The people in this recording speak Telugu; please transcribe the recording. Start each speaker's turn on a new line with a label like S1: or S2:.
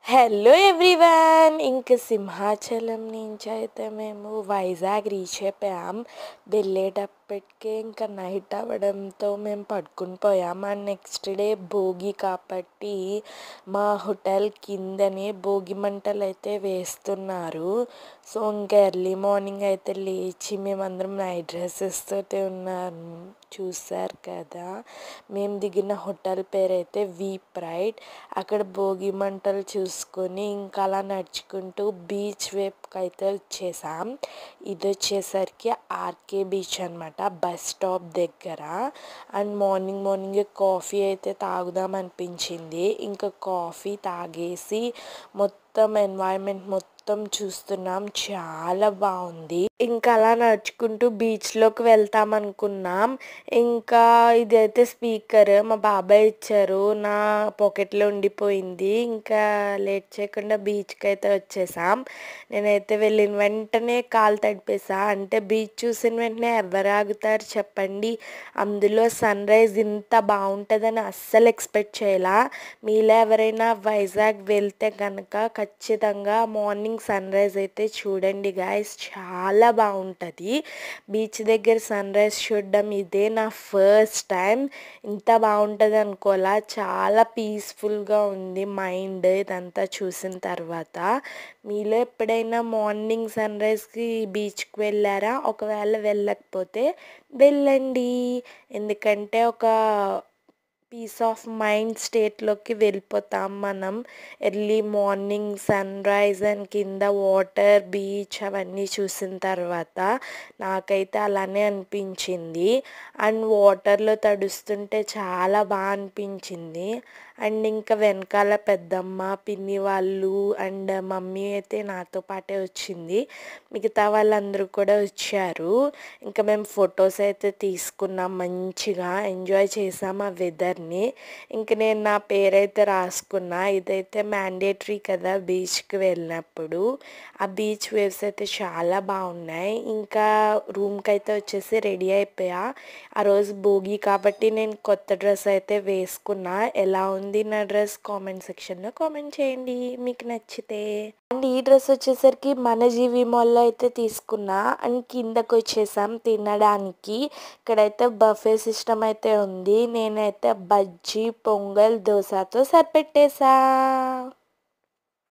S1: హలో ఎవ్రీవన్, ఇంక సింహాచలం నుంచి అయితే మేము వైజాగ్ రీచ్ అయిపోయాం. వెళ్ళేటప్పటికే ఇంకా నైట్ అవ్వడంతో మేము పడుకుని పోయాం. అండ్ నెక్స్ట్ డే భోగి కాబట్టి మా హోటల్ కిందనే భోగి మంటలు అయితే వేస్తున్నారు. సో ఇంకా ఎర్లీ మార్నింగ్ అయితే లేచి మేమందరం నైట్ డ్రెస్సెస్ తోటి ఉన్నాము. చూసారు కదా, మేము దిగిన హోటల్ పేరు అయితే వి ప్రైడ్. అక్కడ భోగి మంటలు చూసుకొని ఇంకా అలా నడుచుకుంటూ బీచ్ వైపుకి అయితే వచ్చేసాం. ఇది వచ్చేసరికి ఆర్కే బీచ్ అనమాట, బస్ స్టాప్ దగ్గర. అండ్ మార్నింగ్ కాఫీ అయితే తాగుదాం అనిపించింది. ఇంకా కాఫీ తాగేసి మొత్తం ఎన్వైరన్మెంట్ మొత్తం చూస్తున్నాం. చాలా బాగుంది. ఇంకా అలా నడుచుకుంటూ బీచ్లోకి వెళ్తాం అనుకున్నాం. ఇంకా ఇదైతే స్పీకర్ మా బాబాయ్ ఇచ్చారు, నా పాకెట్లో ఉండిపోయింది. ఇంకా లేట్ చేయకుండా బీచ్కి అయితే వచ్చేసాం. నేనైతే వెళ్ళిన వెంటనే కాలు తడిపేసా. అంటే బీచ్ చూసిన వెంటనే ఎవరు ఆగుతారు చెప్పండి. అందులో సన్ రైజ్ ఇంత బాగుంటుందని అస్సలు ఎక్స్పెక్ట్ చేయలా. మీలో ఎవరైనా వైజాగ్ వెళ్తే కనుక ఖచ్చితంగా మార్నింగ్ సన్ రైజ్ అయితే చూడండి గాయస్, చాలా బాగుంటుంది. బీచ్ దగ్గర సన్ రైజ్ చూడడం ఇదే నా ఫస్ట్ టైం. ఇంత బాగుంటుంది అనుకోలా. చాలా పీస్ఫుల్గా ఉంది మైండ్ ఇదంతా చూసిన తర్వాత. మీలో ఎప్పుడైనా మార్నింగ్ సన్ రైజ్కి బీచ్కి వెళ్ళారా? ఒకవేళ వెళ్ళకపోతే వెళ్ళండి. ఎందుకంటే ఒక పీస్ ఆఫ్ మైండ్ స్టేట్లోకి వెళ్ళిపోతాం మనం. Early morning sunrise and కింద వాటర్, బీచ్ అవన్నీ చూసిన తర్వాత నాకైతే అలానే అనిపించింది. అండ్ వాటర్లో తడుస్తుంటే చాలా బాగా అనిపించింది. అండ్ ఇంకా వెనకాల పెద్దమ్మ, పిన్ని వాళ్ళు అండ్ మమ్మీ అయితే నాతో పాటే వచ్చింది. మిగతా వాళ్ళందరూ కూడా వచ్చారు. ఇంకా మేము ఫొటోస్ అయితే తీసుకున్నాం, మంచిగా ఎంజాయ్ చేసాం ఆ వెదర్ని. ఇంక నేను నా పేరైతే రాసుకున్నా. ఇదైతే మ్యాండేటరీ కదా బీచ్కి వెళ్ళినప్పుడు. ఆ బీచ్ వేవ్స్ అయితే చాలా బాగున్నాయి. ఇంకా రూమ్కి అయితే వచ్చేసి రెడీ అయిపోయా. ఆ రోజు భోగి కాబట్టి నేను కొత్త డ్రెస్ అయితే వేసుకున్నా. ఎలా ఉంది నా డ్రెస్ కామెంట్ సెక్షన్లో కామెంట్ చేయండి మీకు నచ్చితే. అండ్ ఈ డ్రెస్ వచ్చేసరికి మన జీవి మాల్లో అయితే తీసుకున్నా. అండ్ కిందకు వచ్చేసాం తినడానికి. ఇక్కడైతే బఫే సిస్టమ్ అయితే ఉంది. నేనైతే బజ్జీ, పొంగల్, దోశతో సరిపెట్టేసా.